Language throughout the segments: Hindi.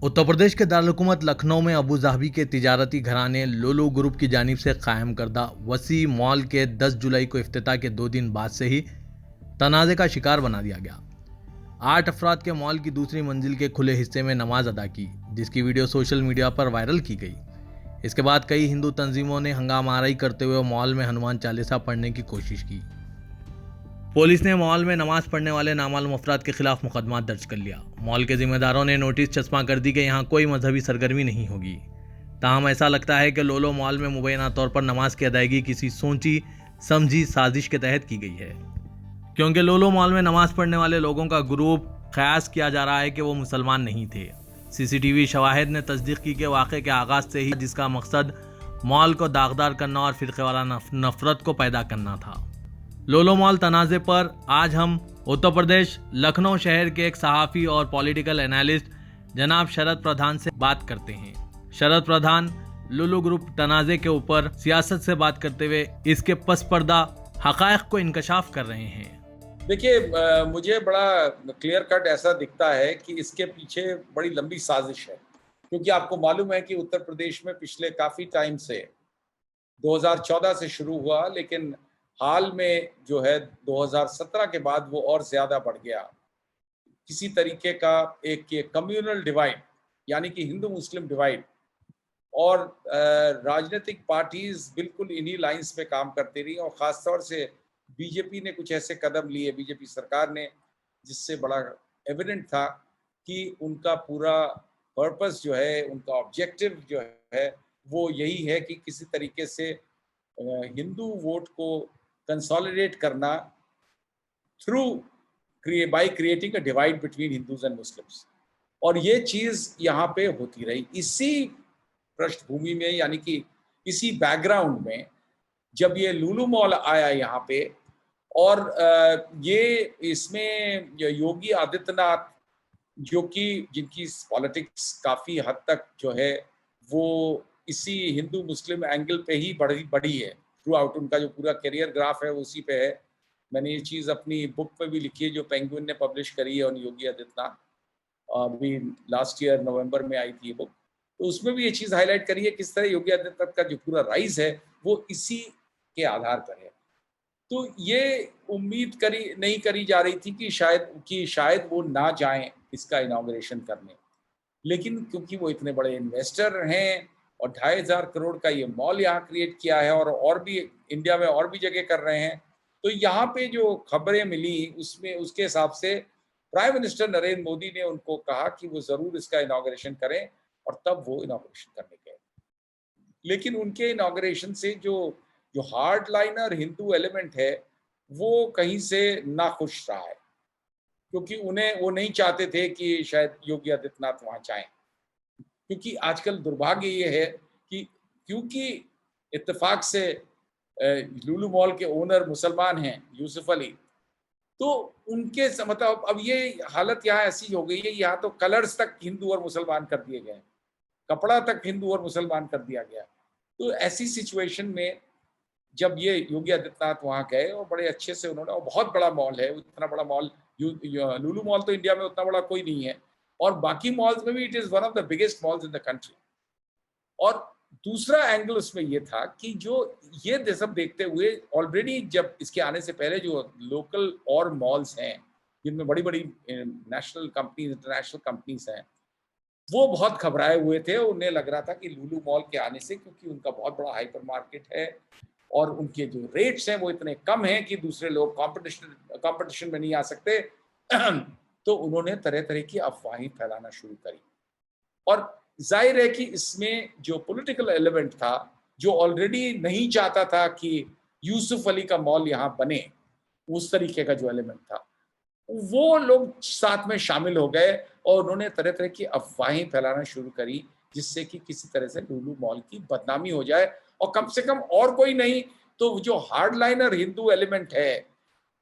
उत्तर प्रदेश के दारुलहुकूमत लखनऊ में अबू धाबी के तिजारती घराने लुलु ग्रुप की जानिब से कायम करदा वसी मॉल के 10 जुलाई को इफ्तिताह के 2 दिन बाद से ही तनाज़े का शिकार बना दिया गया। 8 अफराद के मॉल की दूसरी मंजिल के खुले हिस्से में नमाज अदा की, जिसकी वीडियो सोशल मीडिया पर वायरल की गई। इसके बाद कई हिंदू तंजीमों ने हंगामाराई करते हुए मॉल में हनुमान चालीसा पढ़ने की कोशिश की। पुलिस ने मॉल में नमाज पढ़ने वाले नामालूम अफराद के खिलाफ मुकदमा दर्ज कर लिया। मॉल के जिम्मेदारों ने नोटिस चस्पा कर दी कि यहाँ कोई मजहबी सरगर्मी नहीं होगी। ताहम ऐसा लगता है कि लोलो मॉल में मुबैना तौर पर नमाज की अदायगी किसी सोची समझी साजिश के तहत की गई है, क्योंकि लोलो मॉल में नमाज पढ़ने वाले लोगों का ग्रुप कयास किया जा रहा है कि वो मुसलमान नहीं थे। सीसीटीवी शवाहिद ने तस्दीक की कि वाक़े के आगाज से ही जिसका मकसद मॉल को दागदार करना और फिरक़ेवारा नफरत को पैदा करना था। लोलो मॉल तनाज़े पर आज हम उत्तर प्रदेश लखनऊ शहर के एक सहाफ़ी और पॉलिटिकल एनालिस्ट जनाब शरद प्रधान से बात करते हैं। शरद प्रधान लुलु ग्रुप तनाज़े के ऊपर सियासत से बात करते हुए इसके पस पर्दा हक़ाइक़ को इंकशाफ कर रहे हैं। देखिए, मुझे बड़ा क्लियर कट ऐसा दिखता है कि इसके पीछे बड़ी लंबी साजिश है, क्योंकि आपको मालूम है कि उत्तर प्रदेश में पिछले काफ़ी टाइम से 2014 से शुरू हुआ, लेकिन हाल में जो है 2017 के बाद वो और ज़्यादा बढ़ गया। किसी तरीके का एक ये कम्युनल डिवाइड, यानी कि हिंदू मुस्लिम डिवाइड, और राजनीतिक पार्टीज़ बिल्कुल इन्हीं लाइंस पे काम करती रही, और ख़ास तौर से बीजेपी ने कुछ ऐसे कदम लिए, बीजेपी सरकार ने, जिससे बड़ा एविडेंट था कि उनका पूरा पर्पस जो है, उनका ऑब्जेक्टिव जो है, वो यही है कि किसी तरीके से हिंदू वोट को कंसोलिडेट करना through by creating a divide between Hindus and Muslims. और ये चीज़ यहाँ पे होती रही। इसी पृष्ठभूमि में, यानी कि इसी बैकग्राउंड में, जब ये लुलु मॉल आया यहाँ पे, और ये इसमें योगी आदित्यनाथ, जो कि जिनकी पॉलिटिक्स काफ़ी हद तक जो है वो इसी हिंदू मुस्लिम एंगल पे ही बढ़ी है थ्रू आउट। उनका जो पूरा करियर ग्राफ है वो उसी पे है। मैंने ये चीज़ अपनी बुक में भी लिखी है जो पेंगुइन ने पब्लिश करी है ऑन योगी आदित्यनाथ। अभी लास्ट ईयर नवंबर में आई थी ये बुक, तो उसमें भी ये चीज़ हाईलाइट करी है किस तरह योगी आदित्यनाथ का जो पूरा राइज है वो इसी के आधार पर है। तो ये उम्मीद नहीं करी जा रही थी कि शायद वो ना जाएं इसका इनॉग्रेशन करने, लेकिन क्योंकि वो इतने बड़े इन्वेस्टर हैं और 2,500 करोड़ का ये मॉल यहाँ क्रिएट किया है, और भी इंडिया में और भी जगह कर रहे हैं, तो यहाँ पे जो खबरें मिली उसमें उसके हिसाब से प्राइम मिनिस्टर नरेंद्र मोदी ने उनको कहा कि वो ज़रूर इसका इनॉग्रेशन करें, और तब वो इनॉग्रेशन करने गए। लेकिन उनके इनॉग्रेशन से जो जो हार्ड लाइनर हिंदू एलिमेंट है वो कहीं से नाखुश रहा है, क्योंकि उन्हें वो नहीं चाहते थे कि शायद योगी आदित्यनाथ वहाँ जाएं। क्योंकि आजकल दुर्भाग्य ये है कि क्योंकि इत्तेफाक से लुलु मॉल के ओनर मुसलमान हैं, यूसुफ अली, तो उनके मतलब अब ये हालत यहाँ ऐसी हो गई है, यहाँ तो कलर्स तक हिंदू और मुसलमान कर दिए गए, कपड़ा तक हिंदू और मुसलमान कर दिया गया। तो ऐसी सिचुएशन में जब ये योगी आदित्यनाथ वहाँ गए और बड़े अच्छे से उन्होंने, और बहुत बड़ा मॉल है, इतना बड़ा मॉल लुलु मॉल तो इंडिया में उतना बड़ा कोई नहीं है, और बाकी मॉल्स में भी it is one of the biggest malls in the country. और दूसरा एंगल उसमें ये था कि जो ये सब देखते हुए ऑलरेडी जब इसके आने से पहले जो लोकल और मॉल्स हैं जिनमें बड़ी-बड़ी नेशनल कंपनीज, इंटरनेशनल कंपनीज हैं, वो बहुत घबराए हुए थे। उन्हें लग रहा था कि लुलु मॉल के आने से, क्योंकि उनका बहुत बड़ा हाइपर मार्केट है और उनके जो रेट्स हैं वो इतने कम हैं कि दूसरे लोग कंपटीशन में नहीं आ सकते, तो उन्होंने तरह-तरह की अफवाहें फैलाना शुरू करी। और ज़ाहिर है कि इसमें जो पॉलिटिकल एलिमेंट था, जो ऑलरेडी नहीं चाहता था कि यूसुफ अली का मॉल यहाँ बने, उस तरीके का जो एलिमेंट था, वो लोग साथ में शामिल हो गए और उन्होंने तरह-तरह की अफ़वाहें फैलाना शुरू करी, जिससे कि किसी तरह से लुलु मॉल की बदनामी हो जाए, और कम से कम और कोई नहीं तो जो हार्डलाइनर हिंदू एलिमेंट है,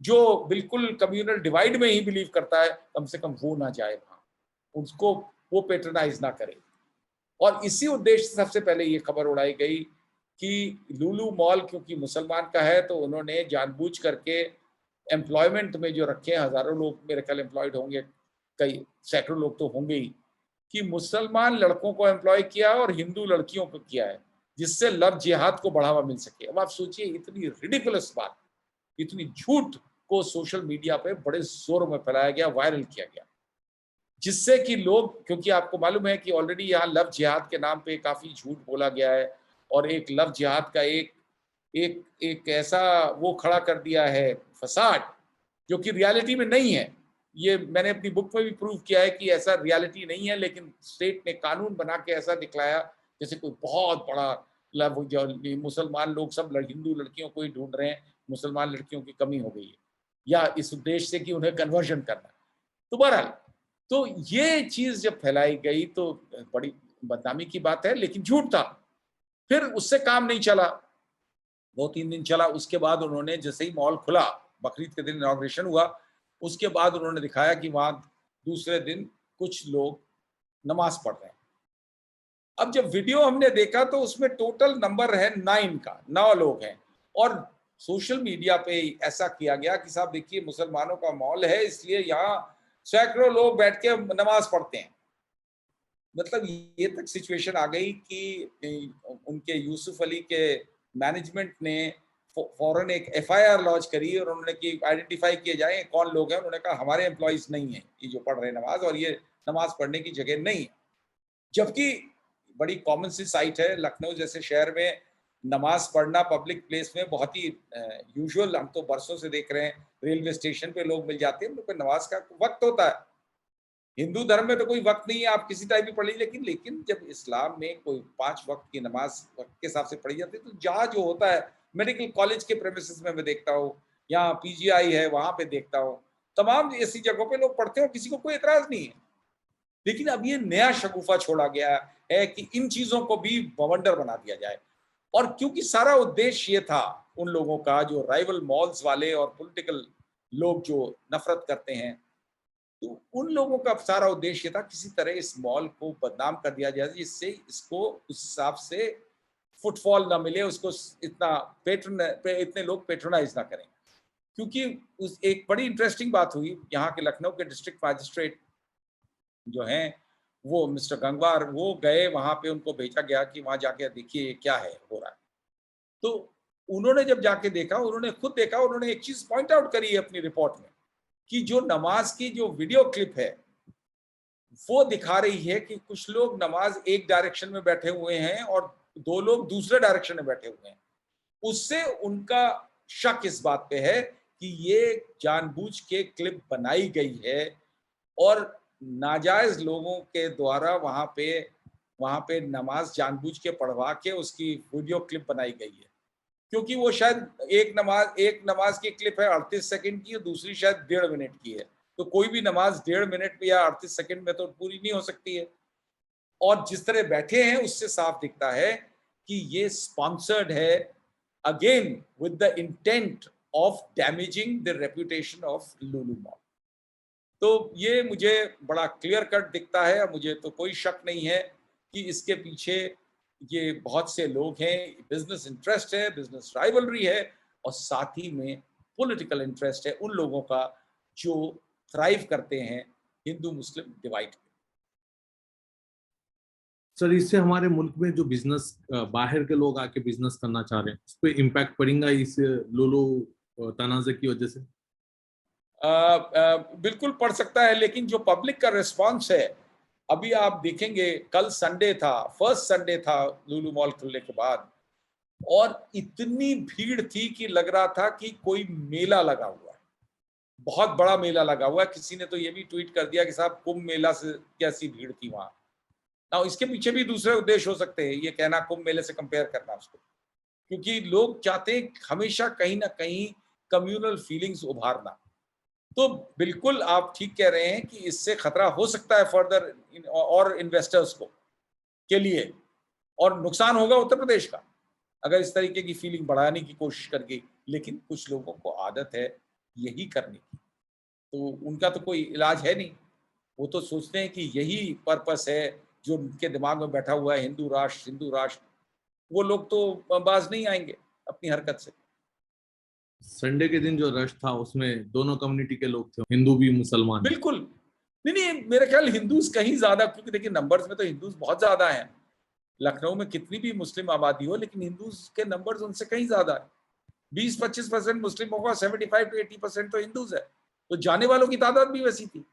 जो बिल्कुल कम्युनल डिवाइड में ही बिलीव करता है, कम से कम वो ना जाए वहाँ, उसको वो पैट्रोनाइज़ ना करे। और इसी उद्देश्य से सबसे पहले ये खबर उड़ाई गई कि लुलु मॉल क्योंकि मुसलमान का है, तो उन्होंने जानबूझ करके एम्प्लॉयमेंट में जो रखे हैं, हज़ारों लोग मेरे ख्याल एम्प्लॉयड होंगे, कई सैकड़ों लोग तो होंगे ही, कि मुसलमान लड़कों को एम्प्लॉय किया है और हिंदू लड़कियों को किया है, जिससे लव जिहाद को बढ़ावा मिल सके। अब आप सोचिए, इतनी रिडिकुलस बात, इतनी झूठ को सोशल मीडिया पे बड़े जोरों में फैलाया गया, वायरल किया गया, जिससे कि लोग, क्योंकि आपको मालूम है कि ऑलरेडी यहाँ लव जिहाद के नाम पे काफ़ी झूठ बोला गया है, और एक लव जिहाद का एक एक एक ऐसा वो खड़ा कर दिया है फसाड, जो कि रियलिटी में नहीं है। ये मैंने अपनी बुक में भी प्रूव किया है कि ऐसा रियलिटी नहीं है, लेकिन स्टेट ने कानून बना के ऐसा दिखलाया जैसे कोई बहुत बड़ा लव, जो मुसलमान लोग सब हिंदू लड़कियों को ही ढूंढ रहे हैं, मुसलमान लड़कियों की कमी हो गई है, या इस उद्देश्य से कि उन्हें कन्वर्जन करना। तो बहरहाल, तो ये चीज़ जब फैलाई गई तो बड़ी बदनामी की बात है, लेकिन झूठ था। फिर उससे काम नहीं चला, 2-3 दिन चला, उसके बाद उन्होंने जैसे ही मॉल खुला, बकरीद के दिन इनॉग्रेशन हुआ, उसके बाद उन्होंने दिखाया कि वहाँ दूसरे दिन कुछ लोग नमाज़ पढ़ रहे हैं। अब जब वीडियो हमने देखा तो उसमें टोटल नंबर है 9 का, 9 लोग हैं, और सोशल मीडिया पे ऐसा किया गया कि साहब देखिए, मुसलमानों का मॉल है, इसलिए यहाँ सैकड़ों लोग बैठ के नमाज़ पढ़ते हैं। मतलब ये तक सिचुएशन आ गई कि उनके यूसुफ अली के मैनेजमेंट ने फौरन एक एफआईआर लॉन्च करी, और उन्होंने कि आइडेंटिफाई किए जाए कौन लोग हैं। उन्होंने कहा हमारे एम्प्लॉइज नहीं है ये जो पढ़ रहे हैं नमाज, और ये नमाज पढ़ने की जगह नहीं है। जबकि बड़ी कॉमन सी साइट है, लखनऊ जैसे शहर में नमाज पढ़ना पब्लिक प्लेस में बहुत ही यूजुअल, हम तो बरसों से देख रहे हैं, रेलवे स्टेशन पे लोग मिल जाते हैं, उन लोग पे नमाज का वक्त होता है। हिंदू धर्म में तो कोई वक्त नहीं है, आप किसी टाइम भी पढ़ लीजिए, लेकिन जब इस्लाम में कोई 5 वक्त की नमाज वक्त के हिसाब से पढ़ी जाती है, तो जहाँ जो होता है, मेडिकल कॉलेज के प्रेमिसेस में मैं देखता हूँ, यहाँ पीजीआई है वहाँ पे देखता हूँ, तमाम ऐसी जगहों पे लोग पढ़ते हैं और किसी को कोई एतराज नहीं है। लेकिन अब ये नया शगुफा छोड़ा गया है कि इन चीजों को भी बवंडर बना दिया जाए, और क्योंकि सारा उद्देश्य ये था उन लोगों का, जो राइवल मॉल्स वाले और पॉलिटिकल लोग जो नफरत करते हैं, तो उन लोगों का सारा उद्देश्य था किसी तरह इस मॉल को बदनाम कर दिया जाए, जिससे इसको उस हिसाब से फुटफॉल ना मिले, उसको इतना इतने लोग पेट्रोनाइज ना करें। क्योंकि उस एक बड़ी इंटरेस्टिंग बात हुई, यहाँ के लखनऊ के डिस्ट्रिक्ट मैजिस्ट्रेट जो हैं, वो मिस्टर गंगवार, वो गए वहाँ पे, उनको भेजा गया कि वहाँ जाके देखिए क्या है हो रहा है। तो उन्होंने जब जाके देखा, उन्होंने खुद देखा, उन्होंने एक चीज पॉइंट आउट करी है अपनी रिपोर्ट में, कि जो नमाज की जो वीडियो क्लिप है, वो दिखा रही है कि कुछ लोग नमाज एक डायरेक्शन में बैठे हुए हैं और 2 लोग दूसरे डायरेक्शन में बैठे हुए हैं। उससे उनका शक इस बात पे है कि ये जानबूझ के क्लिप बनाई गई है, और नाजायज लोगों के द्वारा वहाँ पे नमाज जानबूझ के पढ़वा के उसकी वीडियो क्लिप बनाई गई है। क्योंकि वो शायद एक नमाज की क्लिप है 38 सेकंड की, और दूसरी शायद 1.5 मिनट की है। तो कोई भी नमाज 1.5 मिनट में या 38 सेकंड में तो पूरी नहीं हो सकती है। और जिस तरह बैठे हैं उससे साफ दिखता है कि ये स्पॉन्सर्ड है, again with the intent of damaging the reputation of Lulu mall. तो ये मुझे बड़ा क्लियर कट दिखता है, और मुझे तो कोई शक नहीं है कि इसके पीछे ये बहुत से लोग हैं, बिजनेस इंटरेस्ट है, बिजनेस राइवलरी है, और साथ ही में पॉलिटिकल इंटरेस्ट है उन लोगों का जो थ्राइव करते हैं हिंदू मुस्लिम डिवाइड पे। सर, इससे हमारे मुल्क में जो बिजनेस बाहर के लोग आके बिजनेस करना चाह रहे हैं, उस पर इम्पैक्ट पड़ेगा इस लोलो तनाज़े की वजह से? बिल्कुल पड़ सकता है, लेकिन जो पब्लिक का रिस्पांस है, अभी आप देखेंगे, कल संडे था, फर्स्ट संडे था लुलु मॉल खुलने के बाद, और इतनी भीड़ थी कि लग रहा था कि कोई मेला लगा हुआ है, बहुत बड़ा मेला लगा हुआ है। किसी ने तो ये भी ट्वीट कर दिया कि साहब कुंभ मेला से कैसी भीड़ थी वहां। ना इसके पीछे भी दूसरे उद्देश्य हो सकते हैं, ये कहना कुंभ मेले से कंपेयर करना उसको, क्योंकि लोग चाहते हैं हमेशा कहीं ना कहीं कम्युनल फीलिंग्स उभारना। तो बिल्कुल आप ठीक कह रहे हैं कि इससे खतरा हो सकता है फर्दर और इन्वेस्टर्स को के लिए, और नुकसान होगा उत्तर प्रदेश का अगर इस तरीके की फीलिंग बढ़ाने की कोशिश कर गई। लेकिन कुछ लोगों को आदत है यही करने की, तो उनका तो कोई इलाज है नहीं। वो तो सोचते हैं कि यही पर्पस है जो उनके दिमाग में बैठा हुआ है, हिंदू राष्ट्र हिंदू राष्ट्र। वो लोग तो बाज नहीं आएंगे अपनी हरकत से। संडे के दिन जो रश था उसमें दोनों कम्युनिटी के लोग थे, हिंदू भी मुसलमान भी। बिल्कुल, नहीं नहीं, मेरा ख्याल हिंदूज कहीं ज्यादा, क्योंकि देखिए नंबर्स में तो हिंदूज बहुत ज्यादा हैं। लखनऊ में कितनी भी मुस्लिम आबादी हो, लेकिन हिंदूज के नंबर्स उनसे कहीं ज्यादा है। 20-25% मुस्लिमों का 75 to 80% तो हिंदूज है। तो जाने वालों की तादाद भी वैसी थी।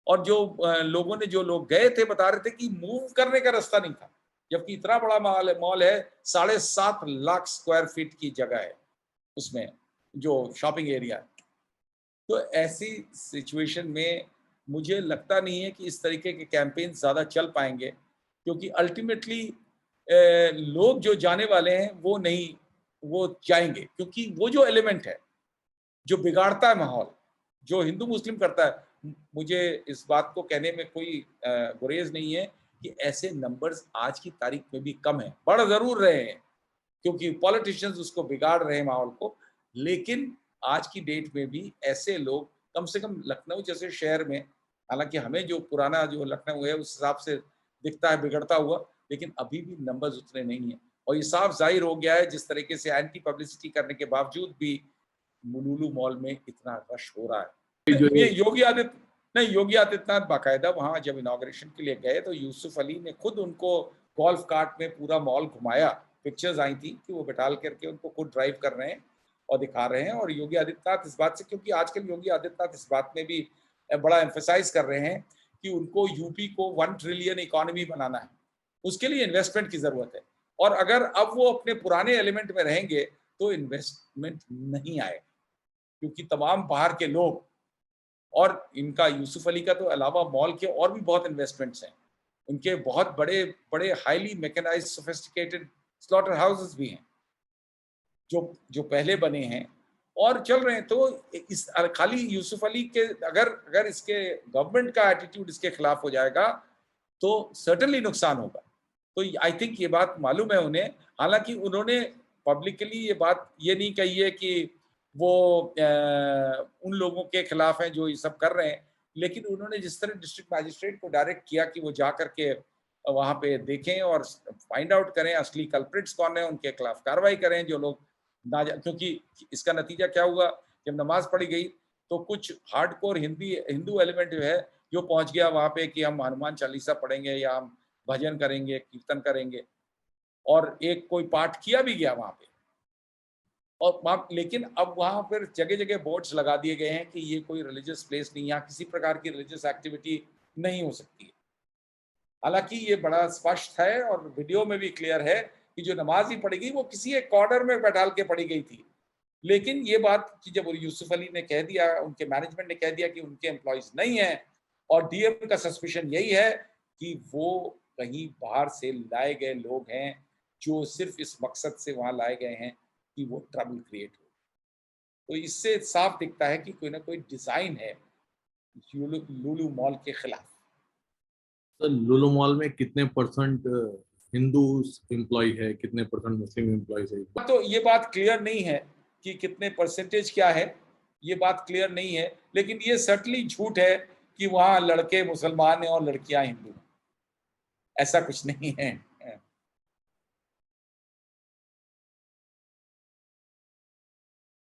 और जो लोग गए थे बता रहे थे कि मूव करने का रास्ता नहीं था, जबकि इतना बड़ा मॉल है, 7.5 लाख स्क्वायर फीट की जगह है उसमें, जो शॉपिंग एरिया है। तो ऐसी सिचुएशन में मुझे लगता नहीं है कि इस तरीके के कैंपेन ज़्यादा चल पाएंगे, क्योंकि अल्टीमेटली लोग जो जाने वाले हैं वो नहीं, वो जाएंगे, क्योंकि वो जो एलिमेंट है जो बिगाड़ता है माहौल, जो हिंदू मुस्लिम करता है, मुझे इस बात को कहने में कोई गुरेज नहीं है कि ऐसे नंबर्स आज की तारीख में भी कम है। बढ़ ज़रूर रहे हैं, क्योंकि पॉलिटिशियंस उसको बिगाड़ रहे हैं माहौल को, लेकिन आज की डेट में भी ऐसे लोग, कम से कम लखनऊ जैसे शहर में, हालांकि हमें जो पुराना जो लखनऊ है उस हिसाब से दिखता है बिगड़ता हुआ, लेकिन अभी भी नंबर्स उतने नहीं है। और ये साफ जाहिर हो गया है जिस तरीके से एंटी पब्लिसिटी करने के बावजूद भी लुलु मॉल में इतना रश हो रहा है। ये योगी आदित्यनाथ बाकायदा वहाँ जब इनॉग्रेशन के लिए गए तो यूसुफ अली ने खुद उनको गोल्फ कार्ट में पूरा मॉल घुमाया। पिक्चर्स आई थी कि वो बिठाल करके उनको खुद ड्राइव कर रहे हैं और दिखा रहे हैं। और योगी आदित्यनाथ इस बात से, क्योंकि आजकल योगी आदित्यनाथ इस बात में भी बड़ा एम्फेसाइज कर रहे हैं कि उनको यूपी को 1 ट्रिलियन इकोनॉमी बनाना है, उसके लिए इन्वेस्टमेंट की जरूरत है। और अगर अब वो अपने पुराने एलिमेंट में रहेंगे तो इन्वेस्टमेंट नहीं आएगा, क्योंकि तमाम बाहर के लोग, और इनका यूसुफ अली का तो अलावा मॉल के और भी बहुत इन्वेस्टमेंट्स हैं, उनके बहुत बड़े बड़े highly mechanised sophisticated slaughterhouses भी हैं जो जो पहले बने हैं और चल रहे हैं। तो इस खाली यूसुफ अली के, अगर इसके गवर्नमेंट का एटीट्यूड इसके खिलाफ हो जाएगा तो सर्टेनली नुकसान होगा। तो आई थिंक ये बात मालूम है उन्हें। हालांकि उन्होंने पब्लिकली ये बात ये नहीं कही है कि वो उन लोगों के खिलाफ हैं जो ये सब कर रहे हैं, लेकिन उन्होंने जिस तरह डिस्ट्रिक्ट मैजिस्ट्रेट को डायरेक्ट किया कि वो जा करके वहाँ पे देखें और फाइंड आउट करें असली कल्प्रिट्स कौन है, उनके खिलाफ कार्रवाई करें जो लोग क्योंकि इसका नतीजा क्या हुआ, जब नमाज पढ़ी गई तो कुछ हार्डकोर हिंदू एलिमेंट जो है जो पहुंच गया वहाँ पे कि हम हनुमान चालीसा पढ़ेंगे या हम भजन करेंगे, कीर्तन करेंगे, और एक कोई पाठ किया भी गया वहाँ पे। और वहाँ, लेकिन अब वहाँ पर जगह जगह बोर्ड्स लगा दिए गए हैं कि ये कोई रिलीजियस प्लेस नहीं, यहाँ किसी प्रकार की रिलीजियस एक्टिविटी नहीं हो सकती है। हालांकि ये बड़ा स्पष्ट है और वीडियो में भी क्लियर है कि जो नमाज ही पढ़ी गई वो किसी एक कॉर्नर में बैठाल के पढ़ी गई थी। लेकिन ये बात कि जब यूसुफ अली ने कह दिया, उनके मैनेजमेंट ने कह दिया कि उनके एम्प्लॉयज नहीं है, और डीएम का सस्पिशन यही है कि वो कहीं बाहर से लाए गए लोग हैं जो सिर्फ इस मकसद से वहां लाए गए हैं कि वो ट्रबल क्रिएट हो। तो इससे साफ दिखता है कि कोई ना कोई डिजाइन है लुलु मॉल के खिलाफ। तो लुलु मॉल में कितने परसेंट हिंदू एम्प्लॉय है, कितने परसेंट मुस्लिम एम्प्लॉयज है? तो ये बात क्लियर नहीं है कि कितने परसेंटेज क्या है, ये बात क्लियर नहीं है, लेकिन ये सर्टनली झूठ है कि वहाँ लड़के मुसलमान हैं और लड़कियां हिंदू हैं। ऐसा कुछ नहीं है।